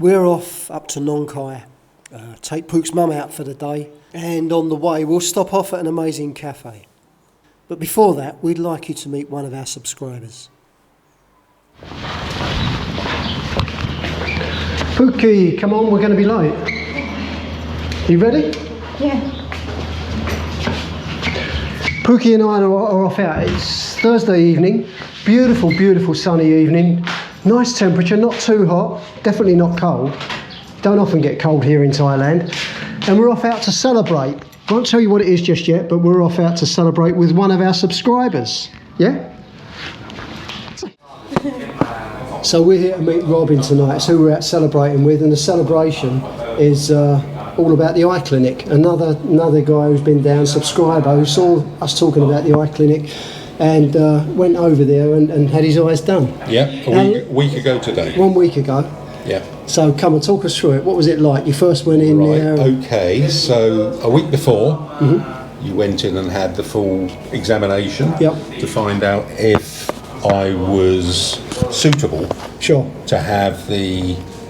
We're off up to Nong Khai, take Pook's mum out for the day, and on the way we'll stop off at an amazing cafe. But before that, we'd like you to meet one of our subscribers. Pookie, come on, we're going to be late. You ready? Yeah. Pookie and I are off out. It's Thursday evening, beautiful, beautiful sunny evening. Nice temperature, not too hot, definitely not cold. Don't often get cold here in Thailand. And we're off out to celebrate. Won't tell you what it is just yet, but we're off out to celebrate with one of our subscribers. Yeah? So we're here to meet Robin tonight. It's who we're out celebrating with, and the celebration is all about the eye clinic. Another guy who's been down, subscriber, who saw us talking about the eye clinic, and went over there and had his eyes done. Yeah, a week ago today. 1 week ago. Yeah. So come and talk us through it. What was it like? You first went in there. Okay, so a week before, you went in and had the full examination to find out if I was suitable to have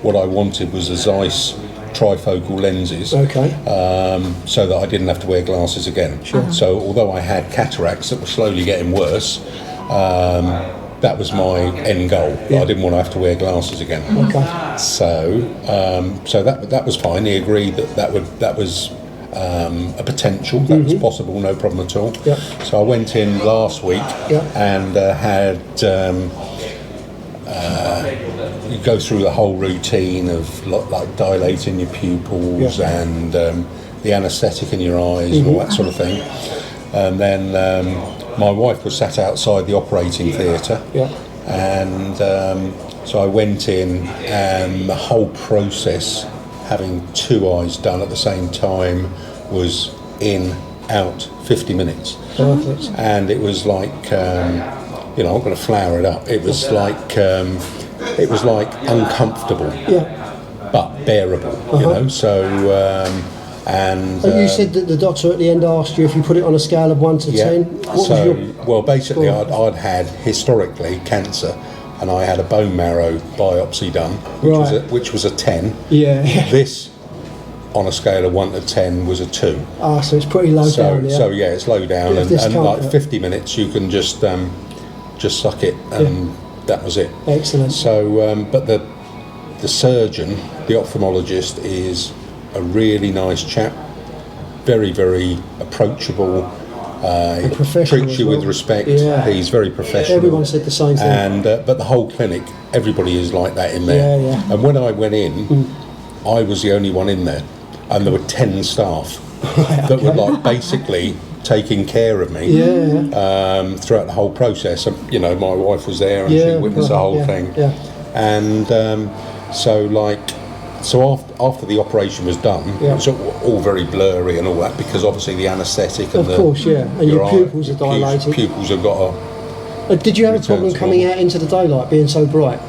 what I wanted was the Zeiss trifocal lenses, so that I didn't have to wear glasses again. So although I had cataracts that were slowly getting worse, that was my end goal. I didn't want to have to wear glasses again. So that was fine. He agreed that was a potential, that was possible, no problem at all. So I went in last week and had you go through the whole routine of like dilating your pupils and the anaesthetic in your eyes and all that sort of thing. And then my wife was sat outside the operating theatre, and so I went in, and the whole process, having two eyes done at the same time, was in, out, 50 minutes. And it was like, I'm not going to flower it up. It was like uncomfortable, but bearable. So. And you said that the doctor at the end asked you if you put it on a scale of 1 to 10. Well, basically, I'd had historically cancer, and I had a bone marrow biopsy done, which was a 10. This, on a scale of 1 to 10, was a 2. So it's pretty low down. So it's low down, and like 50 minutes, you can just suck it, and that was it. Excellent. So, but the surgeon, the ophthalmologist, is a really nice chap, very, very approachable. He treats you with respect. He's very professional. Everyone said the same thing. And but the whole clinic, everybody is like that in there. And when I went in, I was the only one in there, and there were 10 staff that were like basically taking care of me throughout the whole process. And, my wife was there, and she witnessed the whole thing. And so after the operation was done, it was all very blurry and all that, because obviously the anaesthetic and and your pupils are dilated. Pupils have got did you have a problem coming out into the daylight being so bright?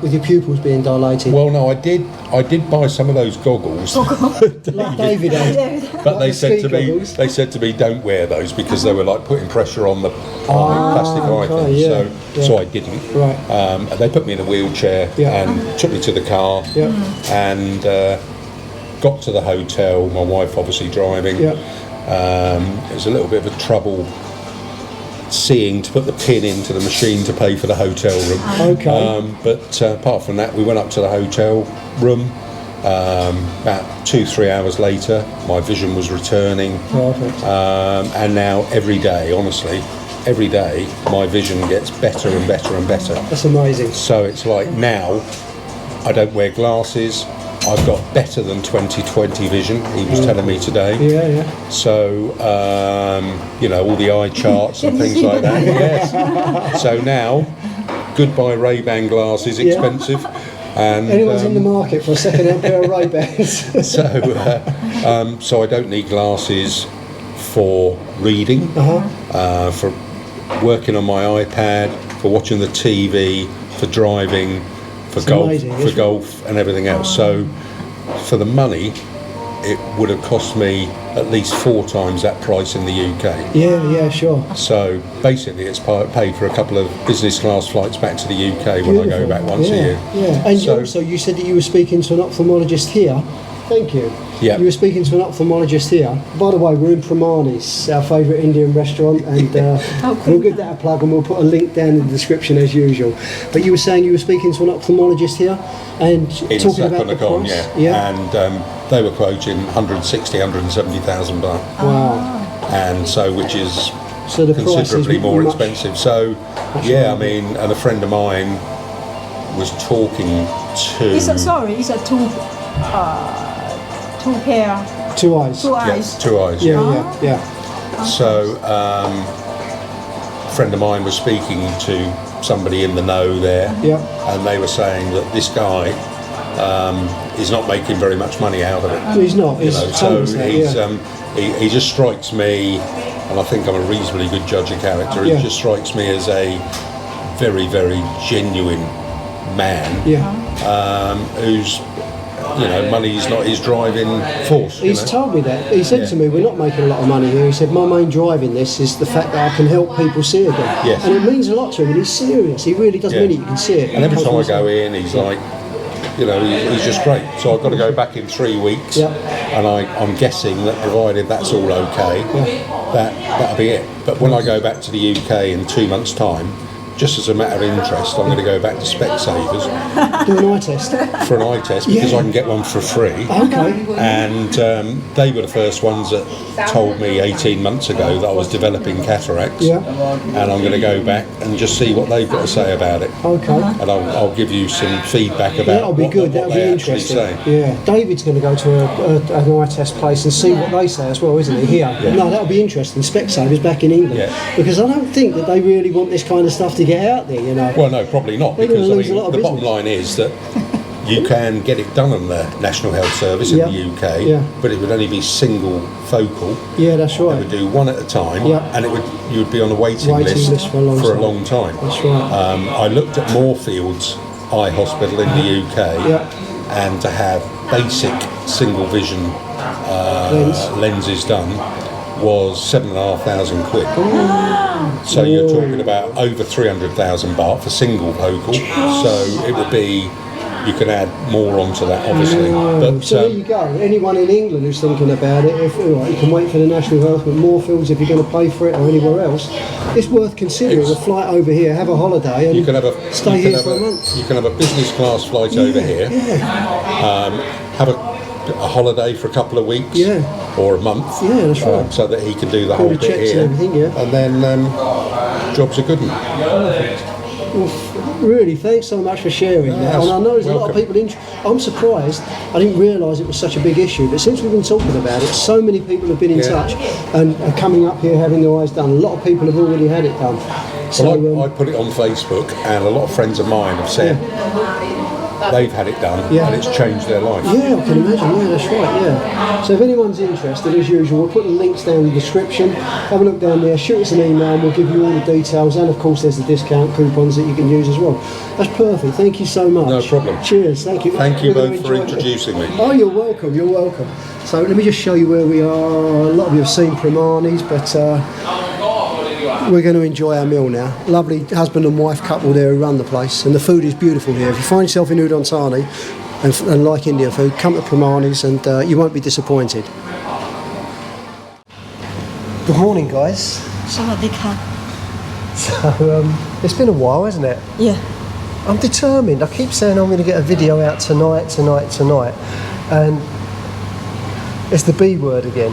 With your pupils being dilated? Well, no, I did buy some of those goggles. Like David had. But they said to me, don't wear those, because they were like putting pressure on the plastic eye thing. So I didn't. And they put me in a wheelchair and took me to the car and got to the hotel. My wife obviously driving. It was a little bit of a trouble seeing to put the pin into the machine to pay for the hotel room. But apart from that, we went up to the hotel room. About 2-3 hours later, my vision was returning. And now every day, honestly, every day, my vision gets better and better and better. That's amazing. So it's like now, I don't wear glasses. I've got better than 20/20 vision, he was telling me today. So, all the eye charts and things like that. Yes. So now, goodbye Ray-Ban glasses, expensive. And anyone's in the market for a second-hand pair of Ray-Bans. So I don't need glasses for reading, for working on my iPad, for watching the TV, for driving, for golf and everything else. So for the money, it would have cost me at least 4 times that price in the UK. Yeah, sure. So basically, it's paid for a couple of business class flights back to the UK when I go back once a year. Yeah, and also you said that you were speaking to an ophthalmologist here. Thank you. Yeah. You were speaking to an ophthalmologist here. By the way, we're in Pramani's, our favourite Indian restaurant, and we'll give that a plug and we'll put a link down in the description as usual. But you were saying you were speaking to an ophthalmologist here and In talking about the Sakonakon, price. And they were quoting 160, 170,000 baht. Wow. And so, which is So the price considerably is more much- expensive. So, yeah, I mean, and a friend of mine was talking to... It's a two pair, 2 eyes. 2 Yeah, eyes. 2 eyes. Yeah. So, a friend of mine was speaking to somebody in the know there, Yeah. and they were saying that this guy is not making very much money out of it. He's not. He's So told us that, he's yeah. he just strikes me, and I think I'm a reasonably good judge of character. Yeah. He just strikes me as a very, very genuine man. Yeah. Who's, money is not his driving force. He's told me that. He said to me, we're not making a lot of money here. He said, my main drive in this is the fact that I can help people see again. Yes. And it means a lot to him, and he's serious. He really does mean it. You can see it. And every It time I comes from go his- in, he's like, he's just great. So I've got to go back in 3 weeks, Yeah. and I'm guessing that provided that's all okay, that'll be it. But when I go back to the UK in 2 months' time, just as a matter of interest, I'm going to go back to Specsavers Do an eye test. for an eye test because I can get one for free. Okay. And they were the first ones that told me 18 months ago that I was developing cataracts. Yeah. And I'm going to go back and just see what they've got to say about it. Okay. And I'll give you some feedback about That'll be what, good. what That'll be they actually interesting. say. Yeah. David's going to go to an eye test place and see what they say as well, isn't he? Here. No, that'll be interesting. Specsavers back in England. Yeah. Because I don't think that they really want this kind of stuff to get out there, Well, no, probably not, They're gonna because lose a lot of the bottom business. line is that you can get it done on the National Health Service in Yeah. the UK, Yeah. but it would only be single focal. Yeah, that's They right. would do one at a time, Yeah. and you would be on a waiting Waiting list for a long time. That's right. I looked at Moorfields Eye Hospital in the UK, and to have basic single vision lenses done was 7,500 quid. So you're talking about over 300,000 baht for single focal. So it would be, you can add more onto that, obviously. But So there you go. Anyone in England who's thinking about it, if you can wait for the National Health, but Moorfields, if you're going to pay for it or anywhere else, it's worth considering a flight over here, have a holiday, and you can have stay here for a month. You can have a business class flight over here. Have a holiday for a couple of weeks, or a month, that's right. so that he can do the All whole the bit checks here, and everything, and then job's a good one. Really, thanks so much for sharing that. Yes, And I know there's a lot of welcome. people I'm surprised. I didn't realise it was such a big issue. But since we've been talking about it, so many people have been in touch and are coming up here having their eyes done. A lot of people have already had it done. Well, I put it on Facebook, and a lot of friends of mine have said they've had it done, and it's changed their life. Yeah, I can imagine. Yeah, that's right. Yeah. So if anyone's interested, as usual, we'll put the links down in the description. Have a look down there. Shoot us an email, and we'll give you all the details. And of course, there's the discount coupons that you can use as well. That's perfect. Thank you so much. No problem. Cheers. Thank you. Thank you We're gonna both for enjoy it. introducing me. Oh, you're welcome. You're welcome. So let me just show you where we are. A lot of you have seen Pramani's, but we're going to enjoy our meal now. Lovely husband and wife couple there who run the place, and the food is beautiful here. If you find yourself in Udon Thani and like Indian food, come to Pramani's and you won't be disappointed. Good morning, guys. สวัสดีค่ะ So it's been a while, hasn't it? Yeah. I'm determined. I keep saying I'm going to get a video out tonight, and it's the B word again.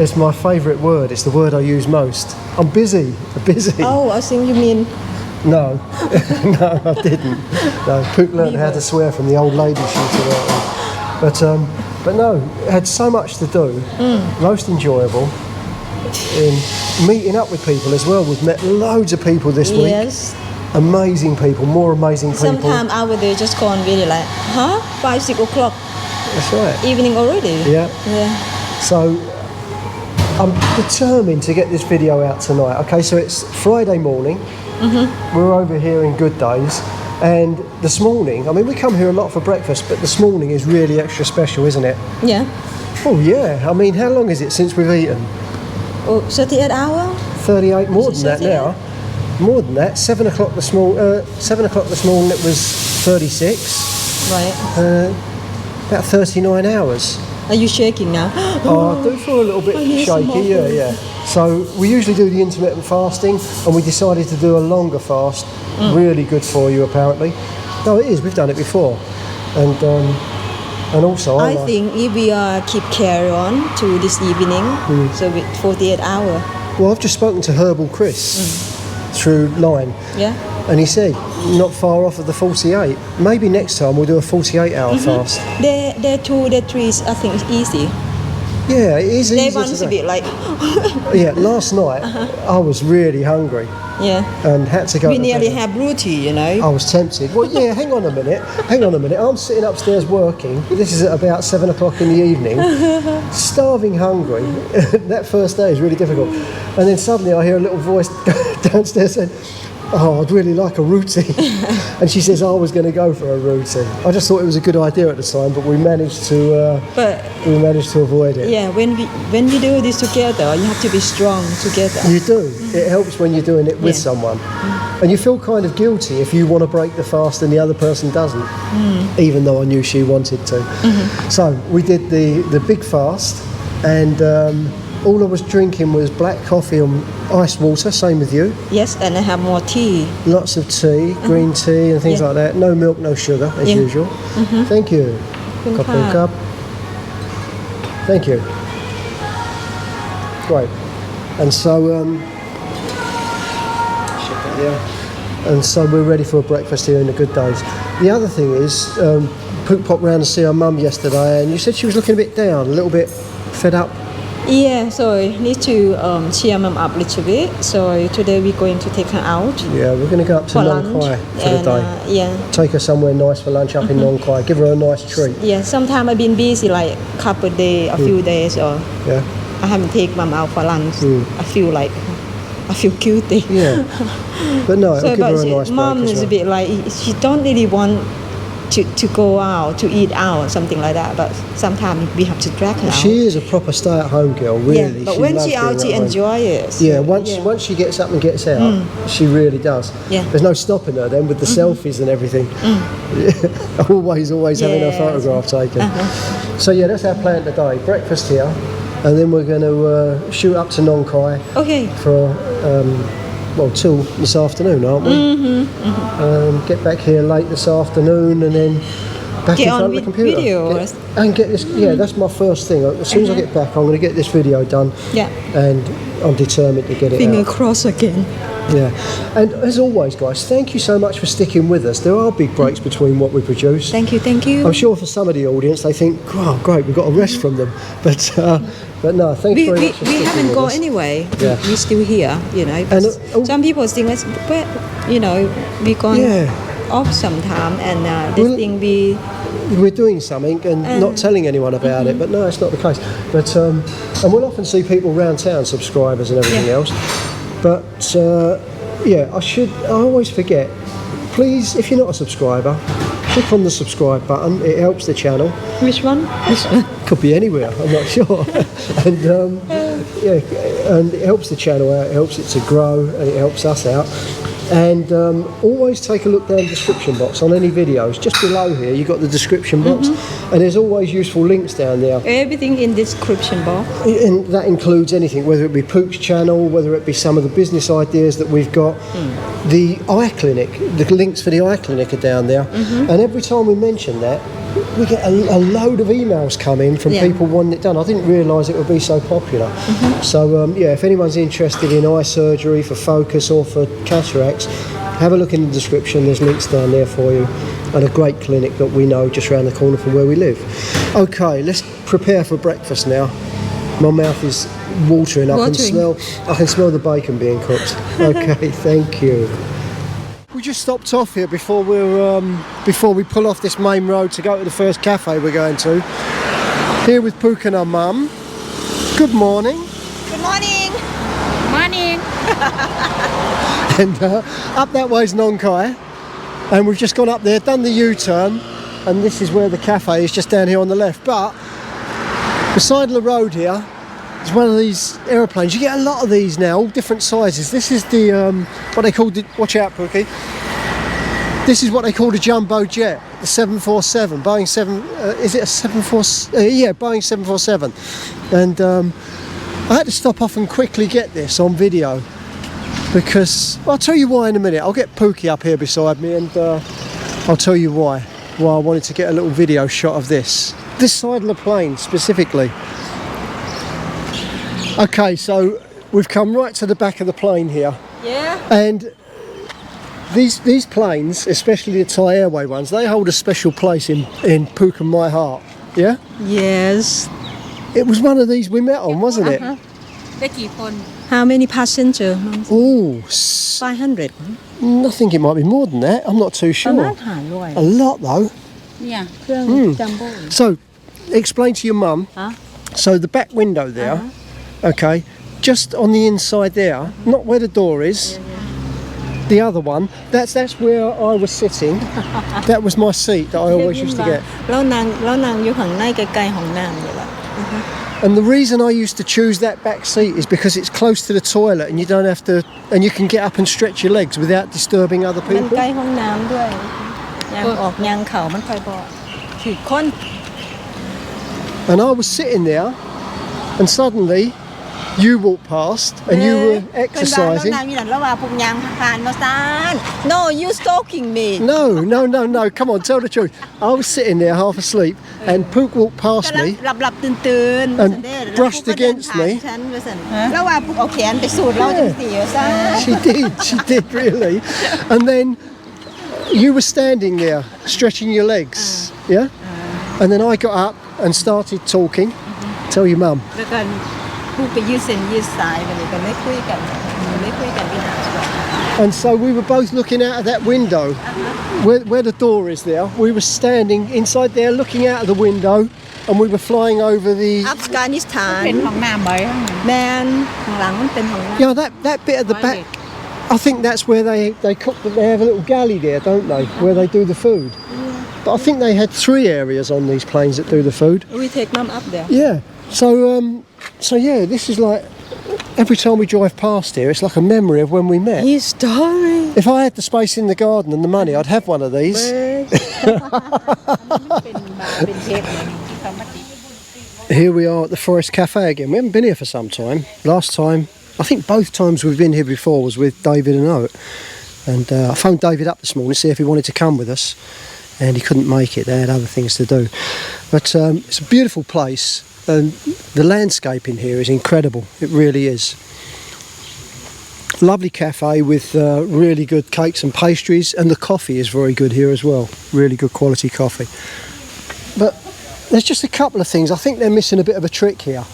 It's my favourite word. It's the word I use most. I'm busy. Oh, I think you mean No, no, I didn't. No, Pook learned how to swear from the old lady she used to work with. But no, it had so much to do. Most enjoyable. In meeting up with people as well. We've met loads of people this week. yes. Amazing people, more amazing people. Sometimes over there just gone really like, 5, 6 o'clock That's right. evening already. Yeah. Yeah. So I'm determined to get this video out tonight. Okay, so it's Friday morning. We're over here in Good Days, and this morning, I mean, we come here a lot for breakfast, but this morning is really extra special, isn't it? Yeah. Oh yeah, I mean, how long is it since we've eaten? Oh, 38 hours? 38, more than that 38? now. More than that. 7 o'clock this morning. 7 o'clock this morning it was 36. Right. About 39 hours. Are you shaking now? Oh, I do feel a little bit I need some more shaky. Yeah, food. yeah. So we usually do the intermittent fasting, and we decided to do a longer fast. Really good for you, apparently. No, it is. We've done it before, and also I think if we keep carry on to this evening, so with 48 hours. Well, I've just spoken to Herbal Chris through line, Yeah. and he said not far off of the 48. Maybe next time we'll do a 48-hour fast. Day 2, day 3, I think it's easy. Yeah, it is Day easier 1 is a today. bit like, Yeah, last night I was really hungry yeah. and had to go. We to nearly bed. have roti, you know. I was tempted. Well, yeah, hang on a minute. I'm sitting upstairs working. This is at about 7 o'clock in the evening. Starving hungry. That first day is really difficult. And then suddenly I hear a little voice downstairs saying, "Oh, I'd really like a roti." And she says I was going to go for a roti. I just thought it was a good idea at the time, but we managed to avoid it. Yeah, when we do this together, you have to be strong together. You do. It helps when you're doing it with Yeah. someone. And you feel kind of guilty if you want to break the fast and the other person doesn't, even though I knew she wanted to. So we did the big fast, and all I was drinking was black coffee and ice water, same with you. Yes, and I have more tea. Lots of tea, green tea and things Yeah. like that. No milk, no sugar, as Yeah. usual. Thank you. Good Cup and card. cup. Thank you. Great. And so, and so we're ready for a breakfast here in the good days. The other thing is, Pook popped round to see her mum yesterday, and you said she was looking a bit down, a little bit fed up. Yeah, so I need to cheer mom up a little bit. So today we're going to take her out Yeah, we're going to go up to for Nong lunch. Khai for the And day. yeah. Take her somewhere nice for lunch up in Nong Khai. Give her a nice treat. Yeah, sometimes I've been busy like couple days, a few days, or Yeah. I haven't taken mom out for lunch. I feel guilty. Yeah. But no, it'll So, give her a but nice mom break as is a well. bit like she don't really want to go out to eat out something like that. But sometimes we have to drag her out. She is a proper stay-at-home girl, really. Yeah, but when loves she out, being she at home. enjoy it. So, Yeah, once she gets up and gets out, she really does. Yeah. There's no stopping her then with the selfies and everything. always having her Yes. photograph taken. So yeah, that's our plan today. Breakfast here, and then we're going to shoot up to Nong Khai Okay. for till this afternoon, aren't we? Get back here late this afternoon, and then back Get in front on of the computer. video. And get this. Yeah, that's my first thing. As soon as I get back, I'm going to get this video done. Yeah. And I'm determined to get it Finger out. crossed again. Yeah. And as always, guys, thank you so much for sticking with us. There are big breaks between what we produce. Thank you, thank you. I'm sure for some of the audience, they think, "Wow, great, we've got a rest from them." But no, thanks We, very we, much for we sticking haven't with gone us. anyway. Yeah. We're still here, you know. And, some people think, well, you know, we gone Yeah. off sometime, and this Well, thing We're doing something and not telling anyone about it, but no, it's not the case. But and we'll often see people around town, subscribers and everything Yeah. else. But yeah, I always forget. Please, if you're not a subscriber, click on the subscribe button. It helps the channel. Which one? This one. Could be anywhere, I'm not sure. And and it helps the channel out, it helps it to grow, and it helps us out. And always take a look down the description box on any videos. Just below here, you've got the description box, and there's always useful links down there. Everything in description box. And that includes anything, whether it be Pook's channel, whether it be some of the business ideas that we've got. The eye clinic, the links for the eye clinic are down there. And every time we mention that, we get a load of emails come in from Yeah. people wanting it done. I didn't realise it would be so popular. So yeah, if anyone's interested in eye surgery for focus or for cataracts, have a look in the description. There's links down there for you, and a great clinic that we know just around the corner from where we live. Okay, let's prepare for breakfast now. My mouth is watering. I can smell the bacon being cooked. Okay, thank you. We just stopped off here before we pull off this main road to go to the first cafe we're going to. Here with Pook and her mum. Good morning. Good morning. Morning. And up that way's Nong Khai, and we've just gone up there, done the U-turn, and this is where the cafe is, just down here on the left. But The side of the road here is one of these aeroplanes. You get a lot of these now, all different sizes. This is the what they call the, watch out, Pookie. This is what they call the jumbo jet, the 747, Boeing 7. Is it a 747? Yeah, Boeing 747. And I had to stop off and quickly get this on video because I'll tell you why in a minute. I'll get Pookie up here beside me and I'll tell you why I wanted to get a little video shot of this side of the plane specifically. Okay, so we've come right to the back of the plane here. Yeah. And these planes, especially the Thai Airway ones, they hold a special place in Pook and my heart. Yeah? Yes. It was one of these we met on, wasn't it? How many passengers? Oh, 500. I think it might be more than that. I'm not too sure. A lot though. Yeah. So, explain to your mum. So the back window there, okay, just on the inside there, not where the door is. The other one, that's where I was sitting. That was my seat that I always used to get. And the reason I used to choose that back seat is because it's close to the toilet and you don't have to, and you can get up and stretch your legs without disturbing other people. And I was sitting there and suddenly you walked past and you were exercising. No, you stalking me. No, come on, tell the truth. I was sitting there half asleep and Pook walked past me and brushed against me. She did really. And then you were standing there stretching your legs, yeah? And then I got up and started talking. Tell your mum. And so we were both looking out of that window where the door is there. We were standing inside there looking out of the window and we were flying over the Afghanistan. Yeah, that bit at the back, I think that's where they cook. They have a little galley there, don't they, where they do the food. But I think they had 3 areas on these planes that do the food. We take mum up there. Yeah. So yeah, this is like every time we drive past here, it's like a memory of when we met. His story. If I had the space in the garden and the money, I'd have one of these. Here we are at the Forest Cafe again. We haven't been here for some time. Last time, I think both times we've been here before was with David and Oat. And I phoned David up this morning to see if he wanted to come with us. And he couldn't make it. They had other things to do. But it's a beautiful place. And the landscape in here is incredible. It really is. Lovely cafe with really good cakes and pastries, and the coffee is very good here as well. Really good quality coffee. But there's just a couple of things. I think they're missing a bit of a trick here.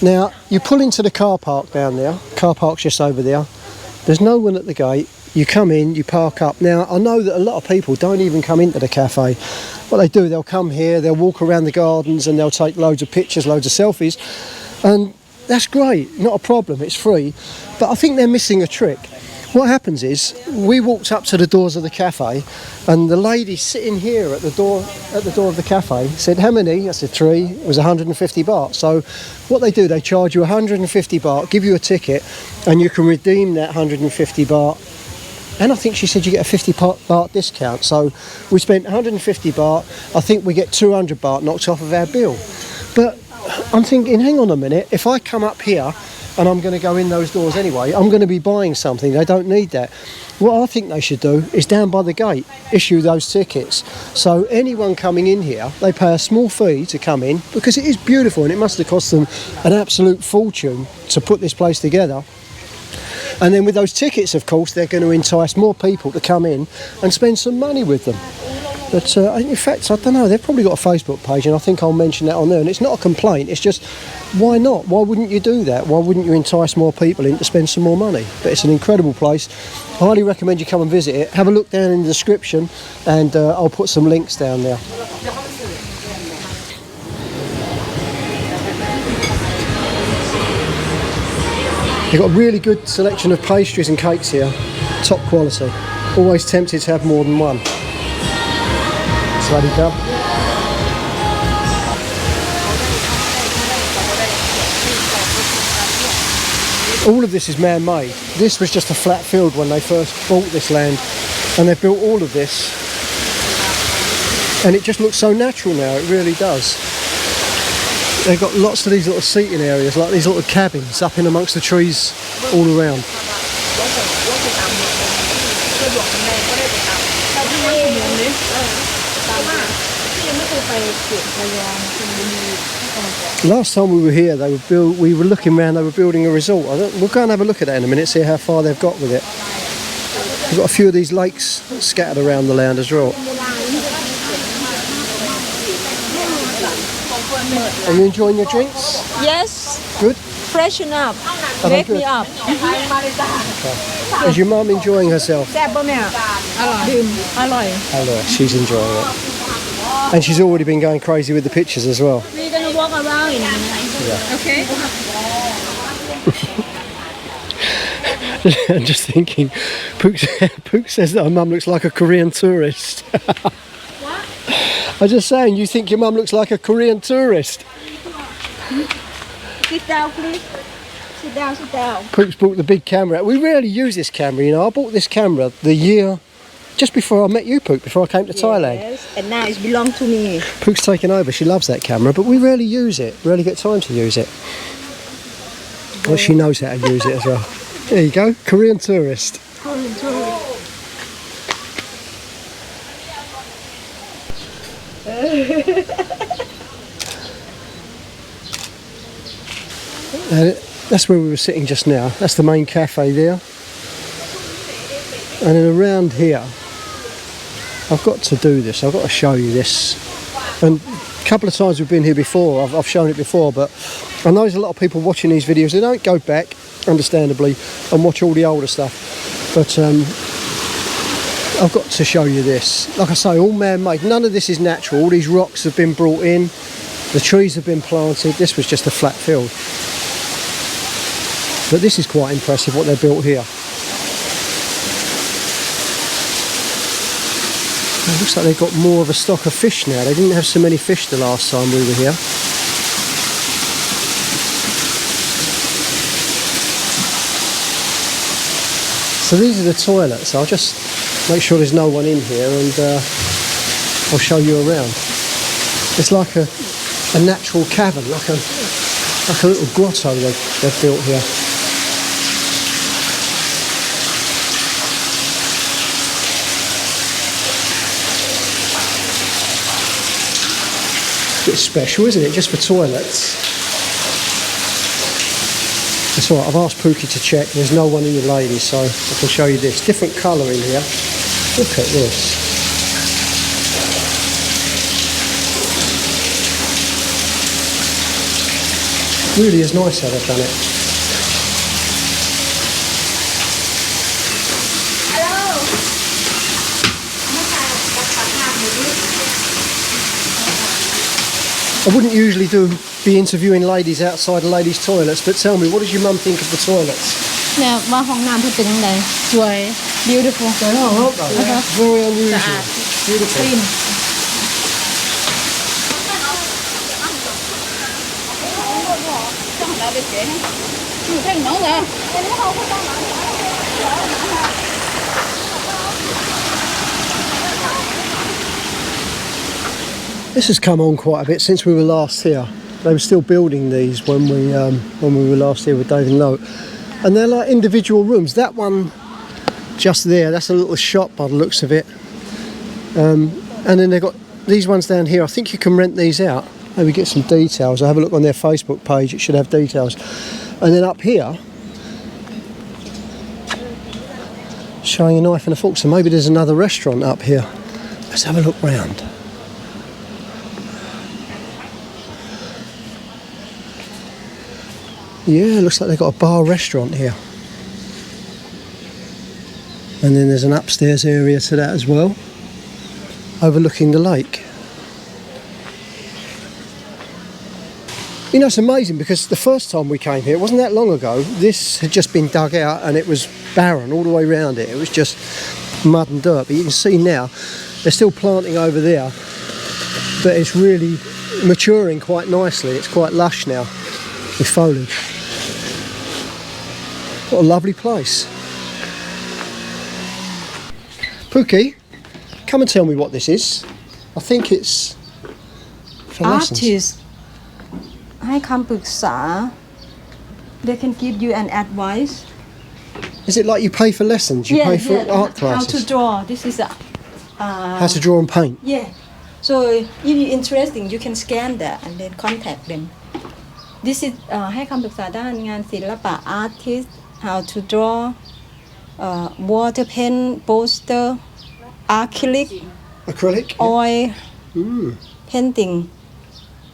Now, you pull into the car park down there. Car park's just over there. There's no one at the gate. You come in, you park up. Now, I know that a lot of people don't even come into the cafe. What they do, they'll come here, they'll walk around the gardens and they'll take loads of pictures, loads of selfies. And that's great, not a problem, it's free. But I think they're missing a trick. What happens is, we walked up to the doors of the cafe and the lady sitting here at the door of the cafe said, how many? I said 3. It was 150 baht. So what they do, they charge you 150 baht, give you a ticket, and you can redeem that 150 baht. And I think she said you get a 50 baht discount. So we spent 150 baht. I think we get 200 baht knocked off of our bill. But I'm thinking, hang on a minute, if I come up here and I'm going to go in those doors anyway, I'm going to be buying something. They don't need that. What I think they should do is down by the gate, issue those tickets. So anyone coming in here, they pay a small fee to come in because it is beautiful and it must have cost them an absolute fortune to put this place together. And then with those tickets, of course, they're going to entice more people to come in and spend some money with them. But in fact, I don't know, they've probably got a Facebook page and I think I'll mention that on there. And it's not a complaint, it's just, why not? Why wouldn't you do that? Why wouldn't you entice more people in to spend some more money? But it's an incredible place. I highly recommend you come and visit it. Have a look down in the description and I'll put some links down there. They've got a really good selection of pastries and cakes here, top quality. Always tempted to have more than one. Swaddy Dub. All of this is man-made. This was just a flat field when they first bought this land, and they built all of this, and it just looks so natural now. It really does. They've got lots of these little seating areas, like these little cabins up in amongst the trees all around. Last time we were here, we were looking around, they were building a resort. We'll go and have a look at that in a minute, see how far they've got with it. We've got a few of these lakes scattered around the land as well. Are you enjoying your drinks? Yes. Good? Freshen up. they Wake good? me up. Is your mum enjoying herself? แซ่บป่ะแม่ดื่มอร่อย Hello, she's enjoying it. And she's already been going crazy with the pictures as well. We're gonna walk around in okay. I'm just thinking, Pook says that her mum looks like a Korean tourist. What? I'm just saying, you think your mum looks like a Korean tourist? Sit down, please. Sit down, sit down. Pook's bought the big camera. We rarely use this camera, you know. I bought this camera the year just before I met you, Pook, before I came to Thailand. Yes, and now it belongs to me. Pook's taken over. She loves that camera, but we rarely use it. Rarely get time to use it. Well, she knows how to use it as well. There you go, Korean tourist. Korean tourist. That's where we were sitting just now. That's the main cafe there. And then around here, I've got to do this. I've got to show you this. And a couple of times we've been here before. I've shown it before, but I know there's a lot of people watching these videos. They don't go back, understandably, and watch all the older stuff. But I've got to show you this. Like I say, all man-made. None of this is natural. All these rocks have been brought in. The trees have been planted. This was just a flat field. But this is quite impressive what they built here. It looks like they've got more of a stock of fish now. They didn't have so many fish the last time we were here. So these are the toilets. I'll just make sure there's no one in here, and I'll show you around. It's like a natural cavern, like a little grotto they've built here. Bit special, isn't it? Just for toilets. That's all right. I've asked Pookie to check. There's no one in the ladies, so I can show you this. Different colour in here. Look at this. Really is nice how they've done it. I wouldn't usually be interviewing ladies outside the ladies' toilets, but tell me, what does your mum think of the toilets? เนี่ยว่าห้องน้ำเพิ่นเป็นจังได๋สวย beautiful They are, aren't they? Very unusual. Beautiful. clean อยู่ข้างน้องเหรอ This has come on quite a bit since we were last here. They were still building these when we were last here with David and Lowe. And they're like individual rooms. That one just there, that's a little shop by the looks of it. And then they've got these ones down here. I think you can rent these out. Maybe get some details. I'll have a look on their Facebook page. It should have details. And then up here, showing a knife and a fork. So maybe there's another restaurant up here. Let's have a look round. Yeah, looks like they've got a bar restaurant here. And then there's an upstairs area to that as well, overlooking the lake. You know, it's amazing because the first time we came here, it wasn't that long ago, this had just been dug out and it was barren all the way around it. It was just mud and dirt. But you can see now, they're still planting over there, but it's really maturing quite nicely. It's quite lush now with foliage. What a lovely place. Pookie, come and tell me what this is. I think it's for lessons. Artists ให้คำปรึกษา they can give you an advice. Is it like you pay for lessons? You pay for art How classes? to draw. This is a How to draw and paint? yeah. So if you're interested, you can scan that and then contact them. This is ให้คำปรึกษาด้านงานศิลปะ artist, how to draw, water pen, poster, acrylic, oil, painting.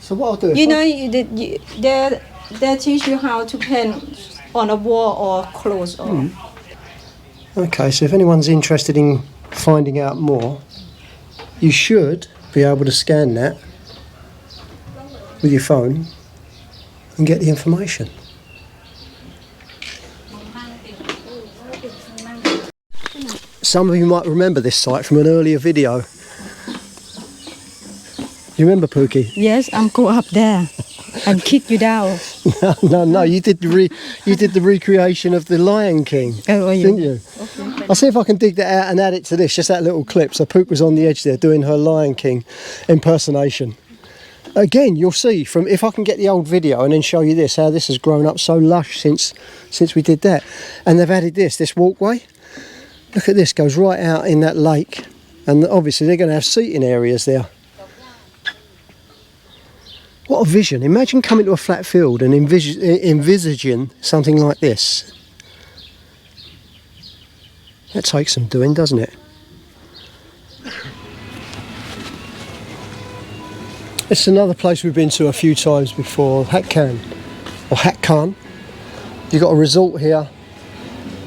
So what I'll do? You know, they teach you how to paint on a wall or clothes. Or Okay, so if anyone's interested in finding out more, you should be able to scan that with your phone and get the information. Some of you might remember this site from an earlier video. You remember, Pookie? Yes, I'm go up there and kick you down. No. You did the recreation of the Lion King, didn't you? Okay. I'll see if I can dig that out and add it to this. Just that little clip. So Pook was on the edge there doing her Lion King impersonation. Again, you'll see from if I can get the old video and then show you this how this has grown up so lush since we did that. And they've added this walkway. Look at this, goes right out in that lake, and obviously they're going to have seating areas there. What a vision. Imagine coming to a flat field and envisaging something like this. That takes some doing, doesn't it? It's another place we've been to a few times before, Hatkan. You've got a resort here.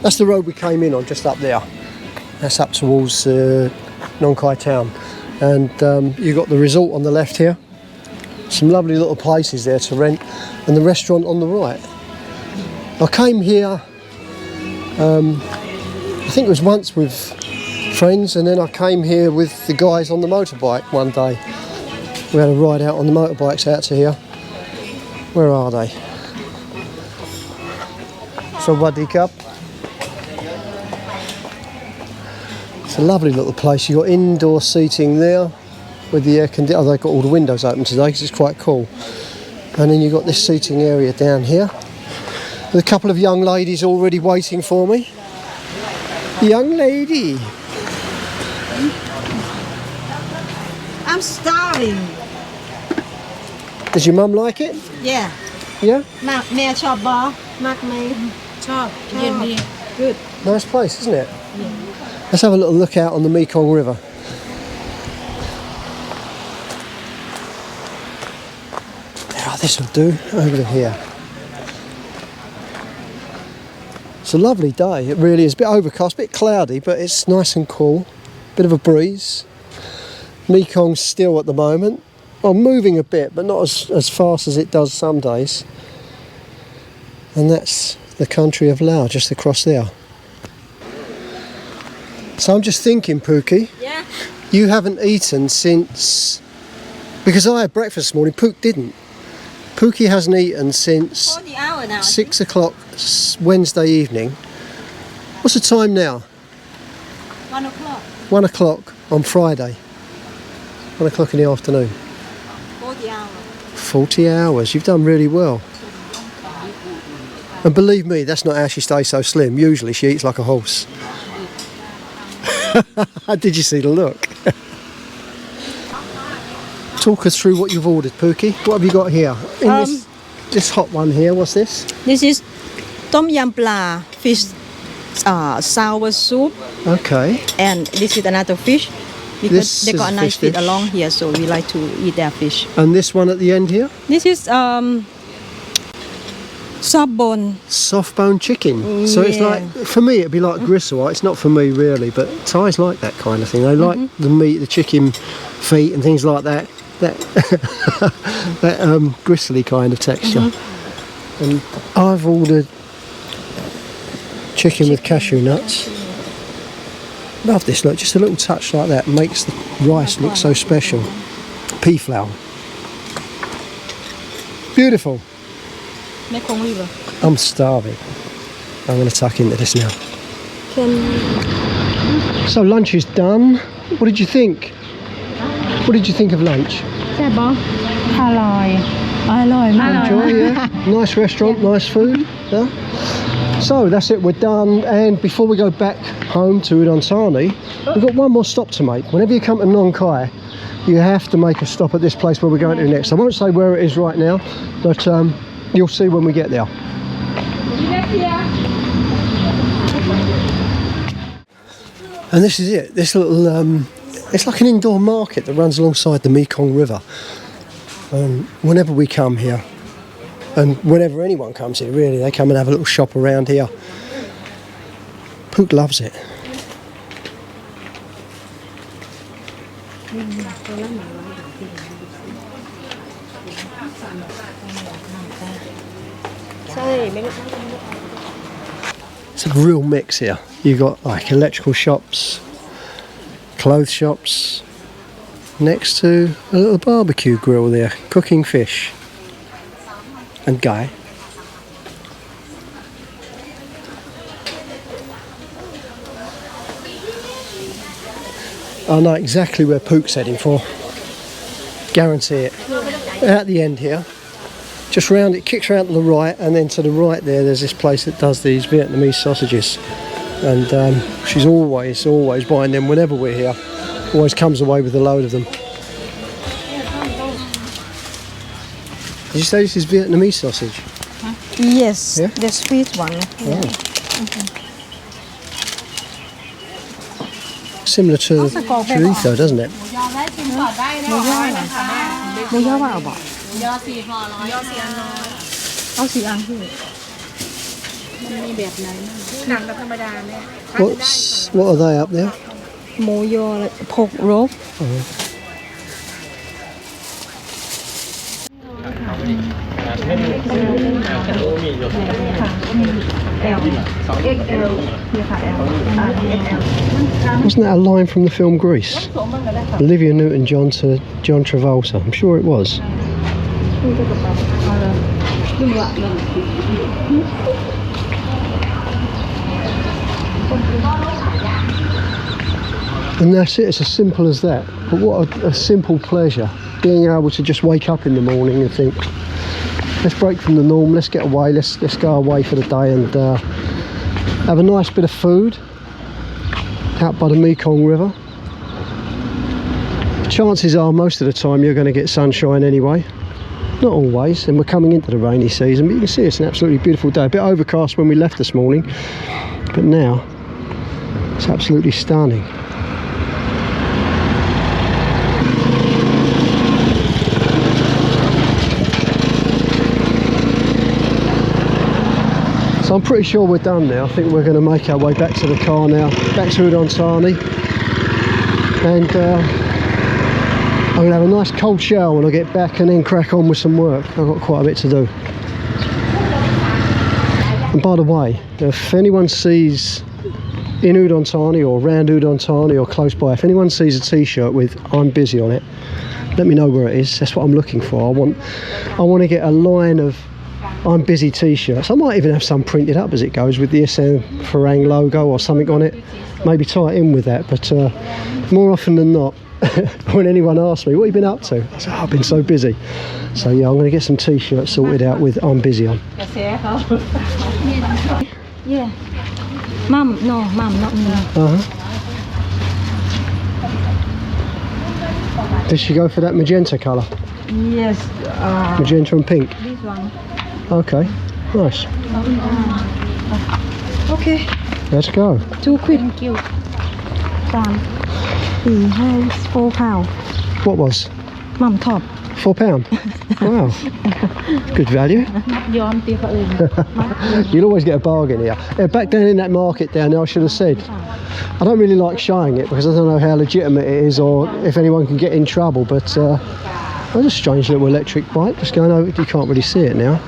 That's the road we came in on, just up there. That's up towards Nong Khai town. And you've got the resort on the left here. Some lovely little places there to rent, and the restaurant on the right. I came here, I think it was once with friends, and then I came here with the guys on the motorbike one day. We had a ride out on the motorbikes out to here. Where are they? Sawadee Cup. It's a lovely little place. You've got indoor seating there with the air conditioning. Oh, they've got all the windows open today because it's quite cool. And then you've got this seating area down here with a couple of young ladies already waiting for me. Young lady. I'm starving. Does your mum like it? Yeah. Yeah? แม่ชอบบ่มักไหมชอบเย็นดี Good. Nice place, isn't it? Let's have a little look out on the Mekong River. This will do, over here. It's a lovely day, it really is. A bit overcast, a bit cloudy, but it's nice and cool. Bit of a breeze. Mekong's still at the moment. Well, moving a bit, but not as fast as it does some days. And that's the country of Laos, just across there. So I'm just thinking, Pookie. Yeah. You haven't eaten since... Because I had breakfast this morning, Pook didn't. Pookie hasn't eaten since 40 hours now. 6 o'clock Wednesday evening. What's the time now? 1 o'clock. 1 o'clock on Friday. 1 o'clock in the afternoon. 40 hours. 40 hours. You've done really well. And believe me, that's not how she stays so slim. Usually she eats like a horse. Did you see the look? Talk us through what you've ordered, Pookie. What have you got here? In this hot one here, what's this? This is tom yam pla fish sour soup. Okay. And this is another fish because This they got is a nice fish fish dish. along here, so we like to eat their fish. And this one at the end here? This is soft bone. Soft bone chicken. So it's Yeah. like, for me it'd be like gristle. It's not for me really, but Thais like that kind of thing. They like the meat, the chicken feet and things like that. That gristly kind of texture. And I've ordered chicken with cashew nuts. Love this, look, just a little touch like that makes the rice look so special. Pea flour. Beautiful. Mekong River. I'm starving. I'm going to tuck into this now. Can So lunch is done. What did you think? What did you think of lunch? Enjoy, yeah. Nice restaurant, nice food. Yeah. So that's it, we're done. And before we go back home to Udon Thani, we've got one more stop to make. Whenever you come to Nong Khai, you have to make a stop at this place where we're going to next. I won't say where it is right now, but you'll see when we get there. And this is it, this little, it's like an indoor market that runs alongside the Mekong River. Whenever we come here, and whenever anyone comes here really, they come and have a little shop around here. Pook loves it. It's a real mix here. You've got like electrical shops, clothes shops, next to a little barbecue grill there, cooking fish. And Guy. I know exactly where Pook's heading for. Guarantee it. At the end here, just round it, kicks round to the right, and then to the right there's this place that does these Vietnamese sausages. And she's always buying them whenever we're here. Always comes away with a load of them. Did you say this is Vietnamese sausage? Yes, Yeah? the sweet one. Oh. Similar to chorizo, doesn't it? หมูย่อว่าเอาบอกเอา4 อันพี่ What are they up there? หมูย่อ pork roast Wasn't that a line from the film Grease? Olivia Newton-John to John Travolta. I'm sure it was. And that's it, it's as simple as that. But what a simple pleasure, being able to just wake up in the morning and think, let's break from the norm, let's get away, let's go away for the day and have a nice bit of food out by the Mekong River. Chances are most of the time you're going to get sunshine anyway. Not always, and we're coming into the rainy season, but you can see it's an absolutely beautiful day. A bit overcast when we left this morning, but now it's absolutely stunning. So I'm pretty sure we're done now. I think we're going to make our way back to the car now, back to Udon Thani, and I'm going to have a nice cold shower when I get back and then crack on with some work. I've got quite a bit to do. And by the way, if anyone sees in Udon Thani or around Udon Thani or close by, if anyone sees a t-shirt with "I'm busy" on it, let me know where it is. That's what I'm looking for. I want to get a line of "I'm busy" t-shirts. I might even have some printed up as it goes with the SM Farang logo or something on it. Maybe tie it in with that, but more often than not, when anyone asks me, what have you been up to? I say, oh, I've been so busy. So yeah, I'm going to get some t-shirts sorted out with "I'm busy" on. Yeah. Mum, no, Mum, not me. Did she go for that magenta colour? Yes. Magenta and pink? This one. Okay, nice. Okay. Let's go. Too quick. Thank you. 4 pounds. What was? Mum top. £4? Wow. Good value. You'll always get a bargain here. Yeah, back down in that market down there, I should have said, I don't really like showing it because I don't know how legitimate it is or if anyone can get in trouble, but there's a strange little electric bike just going over. You can't really see it now.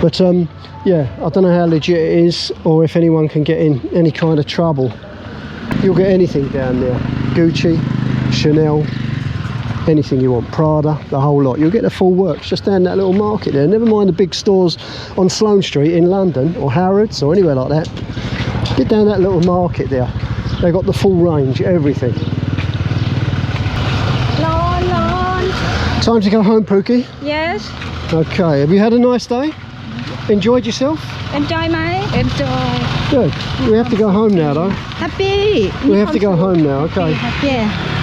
But yeah, I don't know how legit it is or if anyone can get in any kind of trouble. You'll get anything down there. Gucci, Chanel, anything you want, Prada, the whole lot. You'll get the full works just down that little market there. Never mind the big stores on Sloane Street in London or Harrods or anywhere like that. Get down that little market there. They've got the full range, everything. Time to go home, Pookie? Yes. Okay, have you had a nice day? Enjoyed yourself? Enjoy my enjoy. Good. We have to go home now though. Happy. We have to go home now, okay. Yeah.